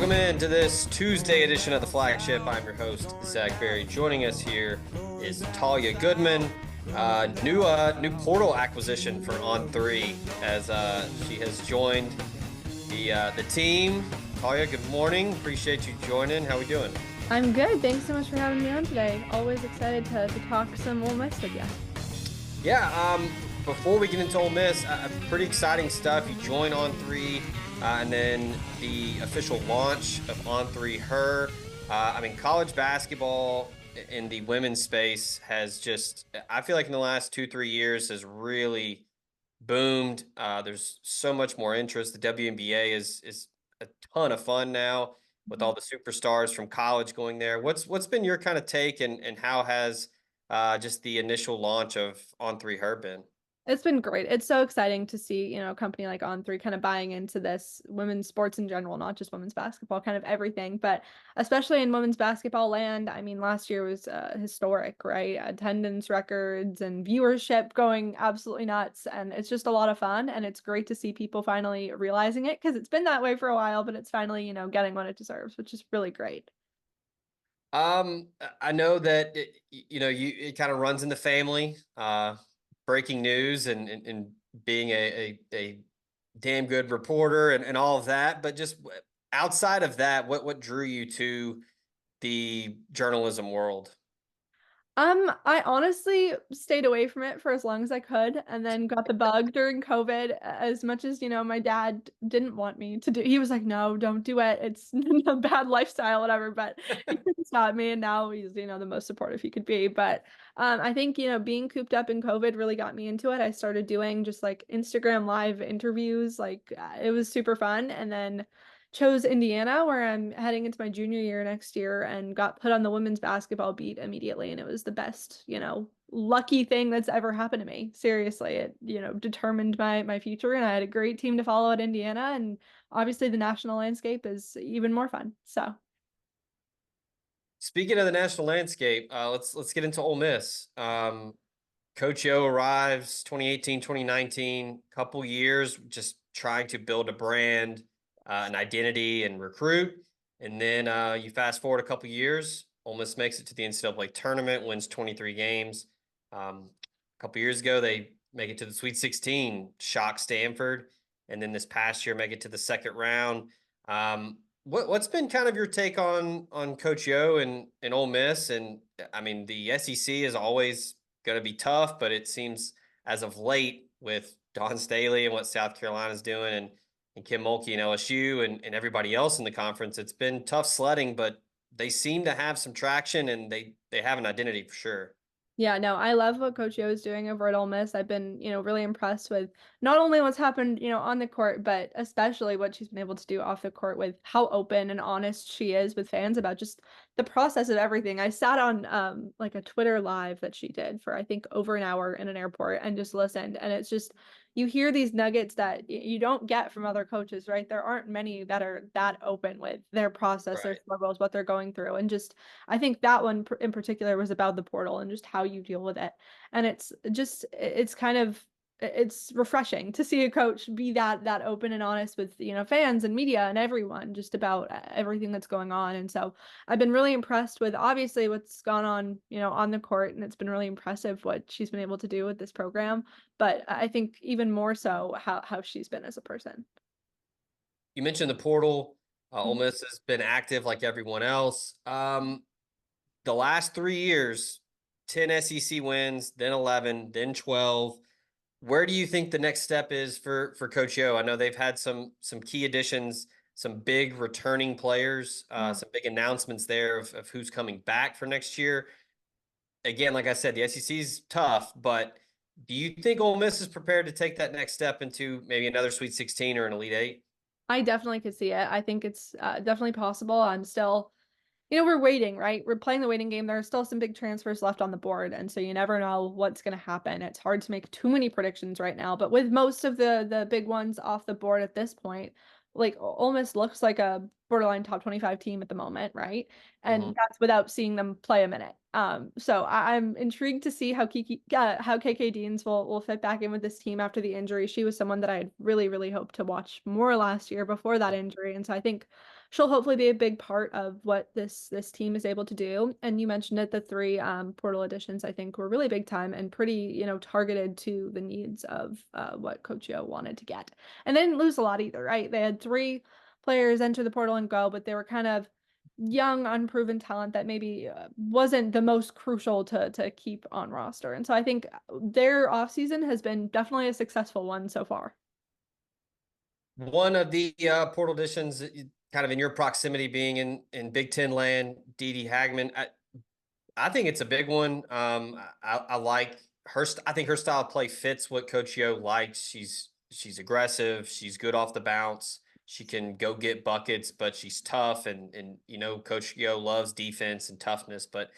Welcome in to this Tuesday edition of the Flagship. I'm your host, Zach Berry. Joining us here is Taila Goodman, new portal acquisition for On3 as she has joined the team. Taila, good morning. Appreciate you joining. How we doing? I'm good. Thanks so much for having me on today. Always excited to talk some Ole Miss with you. Yeah, before we get into Ole Miss, pretty exciting stuff. You join On3, and then the official launch of On3 Her. College basketball in the women's space has just, I feel like in the last 2-3 years has really boomed. There's so much more interest. The WNBA is a ton of fun now with all the superstars from college going there. What's been your kind of take, and how has just the initial launch of On3 Her been? It's been great. It's so exciting to see, a company like On3 kind of buying into this women's sports in general, not just women's basketball, kind of everything, but especially in women's basketball land. I mean, last year was historic, right? Attendance records and viewership going absolutely nuts. And it's just a lot of fun. And it's great to see people finally realizing it because it's been that way for a while, but it's finally, getting what it deserves, which is really great. I know that it kind of runs in the family. Breaking news and being a damn good reporter and all of that. But just outside of that, what drew you to the journalism world? I honestly stayed away from it for as long as I could and then got the bug during COVID as much as, my dad didn't want me to do. He was like, "No, don't do it. It's a bad lifestyle, whatever." But he couldn't stop me, and now he's, the most supportive he could be. But I think, being cooped up in COVID really got me into it. I started doing just like Instagram live interviews. Like it was super fun. And then chose Indiana, where I'm heading into my junior year next year, and got put on the women's basketball beat immediately. And it was the best, lucky thing that's ever happened to me. Seriously, it, determined my future. And I had a great team to follow at Indiana. And obviously the national landscape is even more fun. So Speaking of the national landscape, let's get into Ole Miss. Coach Yo arrives 2018, 2019, couple years just trying to build a brand, an identity, and recruit. And then you fast forward a couple years, Ole Miss makes it to the NCAA tournament, wins 23 games. A couple years ago, they make it to the Sweet 16, shock Stanford, and then this past year make it to the second round. What's been kind of your take on Coach Yo and Ole Miss? And I mean, the SEC is always going to be tough, but it seems as of late with Don Staley and what South Carolina's doing, and Kim Mulkey and LSU and everybody else in the conference, it's been tough sledding, but they seem to have some traction, and they have an identity for sure. yeah, no, I love what Coach Yo is doing over at Ole Miss. I've been, really impressed with not only what's happened, on the court, but especially what she's been able to do off the court with how open and honest she is with fans about just the process of everything. I sat on like a Twitter live that she did for I think over an hour in an airport and just listened. And it's just you hear these nuggets that you don't get from other coaches, right? There aren't many that are that open with their process, their Right. struggles, what they're going through, and just I think that one in particular was about the portal and just how you deal with it. And it's kind of it's refreshing to see a coach be that open and honest with, fans and media and everyone just about everything that's going on. And so I've been really impressed with obviously what's gone on, on the court, and it's been really impressive what she's been able to do with this program. But I think even more so how she's been as a person. You mentioned the portal. Ole Miss has been active like everyone else. The last 3 years, 10 SEC wins, then 11, then 12. Where do you think the next step is for Coach Yo? I know they've had some key additions, some big returning players, some big announcements there of who's coming back for next year. Again, like I said, the SEC is tough, but do you think Ole Miss is prepared to take that next step into maybe another Sweet 16 or an Elite Eight? I definitely could see it. I think it's definitely possible. I'm still, we're waiting, right? We're playing the waiting game. There are still some big transfers left on the board, and so you never know what's going to happen. It's hard to make too many predictions right now, but with most of the big ones off the board at this point, like Ole Miss looks like a borderline top 25 team at the moment, right? And that's without seeing them play a minute. So I'm intrigued to see how KK Deans will fit back in with this team after the injury. She was someone that I had really hoped to watch more last year before that injury, and so I think she'll hopefully be a big part of what this team is able to do. And you mentioned it, the three portal additions I think were really big time and pretty, targeted to the needs of what Coach Yo wanted to get. And they didn't lose a lot either, right? They had three players enter the portal and go, but they were kind of young, unproven talent that maybe wasn't the most crucial to keep on roster. And so I think their offseason has been definitely a successful one so far. One of the portal additions, kind of in your proximity, being in Big Ten land, Dee Hagman. I think it's a big one. I like her. I think her style of play fits what Coach Yo likes. She's aggressive. She's good off the bounce. She can go get buckets, but she's tough. And Coach Yo loves defense and toughness. But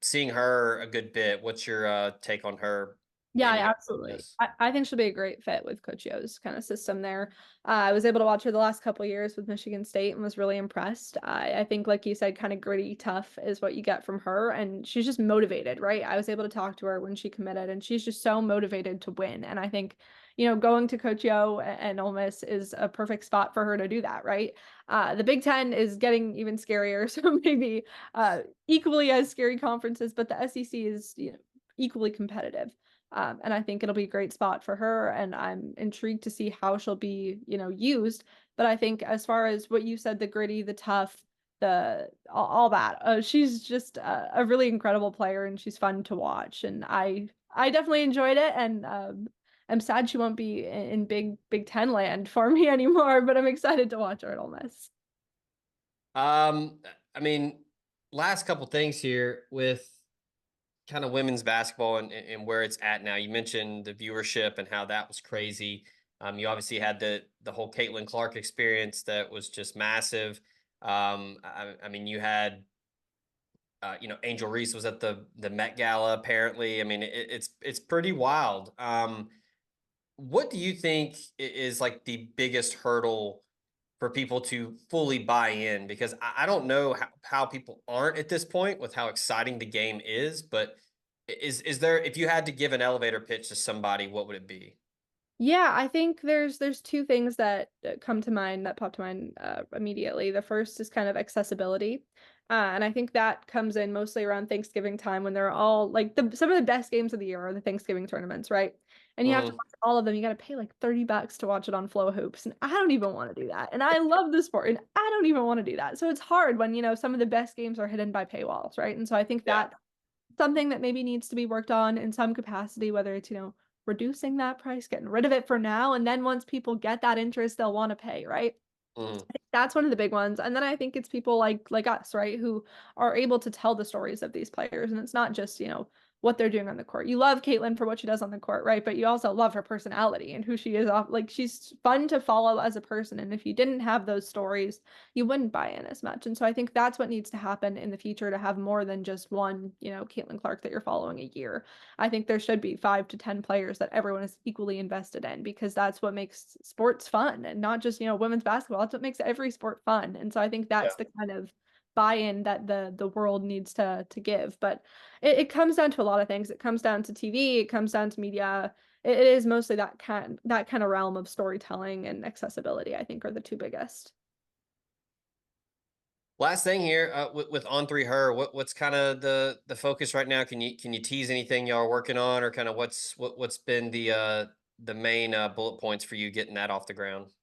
seeing her a good bit. What's your take on her Yeah, ending up with absolutely. this? I think she'll be a great fit with Coach Yo's kind of system there. I was able to watch her the last couple of years with Michigan State and was really impressed. I think, like you said, kind of gritty, tough is what you get from her. And she's just motivated, right? I was able to talk to her when she committed, and she's just so motivated to win. And I think, going to Coach Yo and Ole Miss is a perfect spot for her to do that, right? The Big Ten is getting even scarier, so maybe equally as scary conferences, but the SEC is, equally competitive. And I think it'll be a great spot for her. And I'm intrigued to see how she'll be, used. But I think as far as what you said, the gritty, the tough, the all that, she's just a really incredible player, and she's fun to watch. And I definitely enjoyed it. And I'm sad she won't be in Big Ten land for me anymore. But I'm excited to watch her at Ole Miss. I mean, last couple things here with kind of women's basketball and where it's at now. You mentioned the viewership and how that was crazy. You obviously had the whole Caitlyn Clark experience that was just massive. I mean, you had Angel Reese was at the Met Gala apparently. I mean, it's pretty wild. What do you think is like the biggest hurdle for people to fully buy in? Because I don't know how people aren't at this point with how exciting the game is, but is there, if you had to give an elevator pitch to somebody, what would it be? Yeah, I think there's two things that come to mind that pop to mind immediately. The first is kind of accessibility. And I think that comes in mostly around Thanksgiving time when they're all like some of the best games of the year are the Thanksgiving tournaments, right? And you have to Hmm. watch all of them. You got to pay like $30 to watch it on Flow Hoops. And I don't even want to do that. And I love the sport and I don't even want to do that. So it's hard when, some of the best games are hidden by paywalls, right? And so I think Yeah. that something that maybe needs to be worked on in some capacity, whether it's, reducing that price, getting rid of it for now. And then once people get that interest, they'll want to pay, right? Hmm. That's one of the big ones. And then I think it's people like us, right, who are able to tell the stories of these players. And it's not just, what they're doing on the court. You love Caitlyn for what she does on the court, right? But you also love her personality and who she is off. Like she's fun to follow as a person. And if you didn't have those stories, you wouldn't buy in as much. And so I think that's what needs to happen in the future to have more than just one, Caitlyn Clark that you're following a year. I think there should be 5 to 10 players that everyone is equally invested in because that's what makes sports fun and not just, women's basketball. That's what makes every sport fun. And so I think Yeah. that's the kind of buy-in that the world needs to give. But it comes down to a lot of things. It comes down to TV, it comes down to media. It is mostly that kind of realm of storytelling and accessibility, I think, are the two biggest. Last thing here, with On3 Her, what's kind of the focus right now? Can you tease anything y'all are working on, or kind of what's been the main bullet points for you getting that off the ground?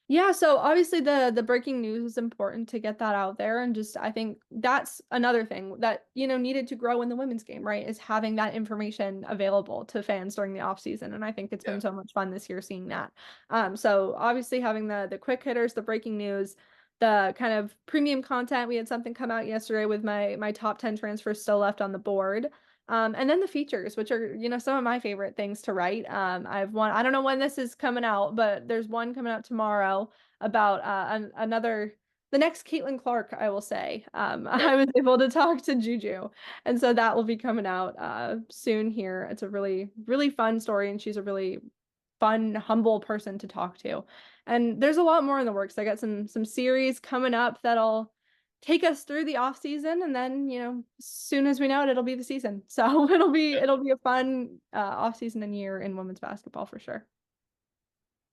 Yeah, so obviously the breaking news is important to get that out there, and just I think that's another thing that needed to grow in the women's game, right? Is having that information available to fans during the off season, and I think it's been Yeah. so much fun this year seeing that. So obviously having the quick hitters, the breaking news, the kind of premium content. We had something come out yesterday with my top 10 transfers still left on the board. And then the features, which are, some of my favorite things to write. I've one, I don't know when this is coming out, but there's one coming out tomorrow about the next Caitlyn Clark, I will say. Okay. I was able to talk to Juju. And so that will be coming out soon here. It's a really, really fun story, and she's a really fun, humble person to talk to. And there's a lot more in the works. I got some series coming up that'll take us through the off season, and then as soon as we know it, it'll be the season. So it'll be a fun off season and year in women's basketball for sure.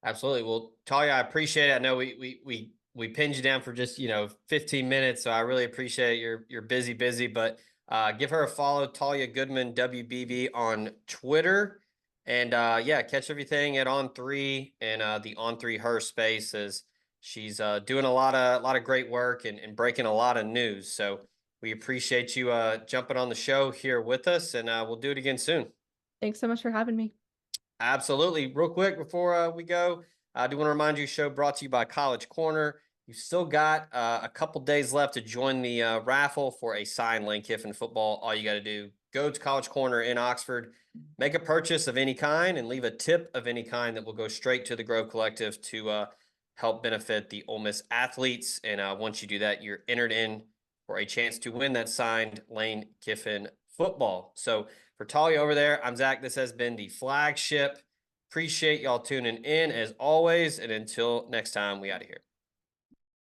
Absolutely. Well, Talia, I appreciate it. I know we we pinned you down for just 15 minutes, so I really appreciate it. You're busy, but give her a follow, Talia Goodman WBB on Twitter, and yeah, catch everything at On3 and the On3 her space, as she's doing a lot of great work and breaking a lot of news. So we appreciate you jumping on the show here with us, and we'll do it again soon. Thanks so much for having me. Absolutely. Real quick before we go, I do want to remind you, show brought to you by College Corner. You still got a couple days left to join the raffle for a signed Lane Kiffin football. All you got to do, go to College Corner in Oxford, make a purchase of any kind, and leave a tip of any kind that will go straight to the Grove Collective to help benefit the Ole Miss athletes. And once you do that, you're entered in for a chance to win that signed Lane Kiffin football. So for Talia over there, I'm Zach. This has been the Flagship. Appreciate y'all tuning in as always. And until next time, we out of here.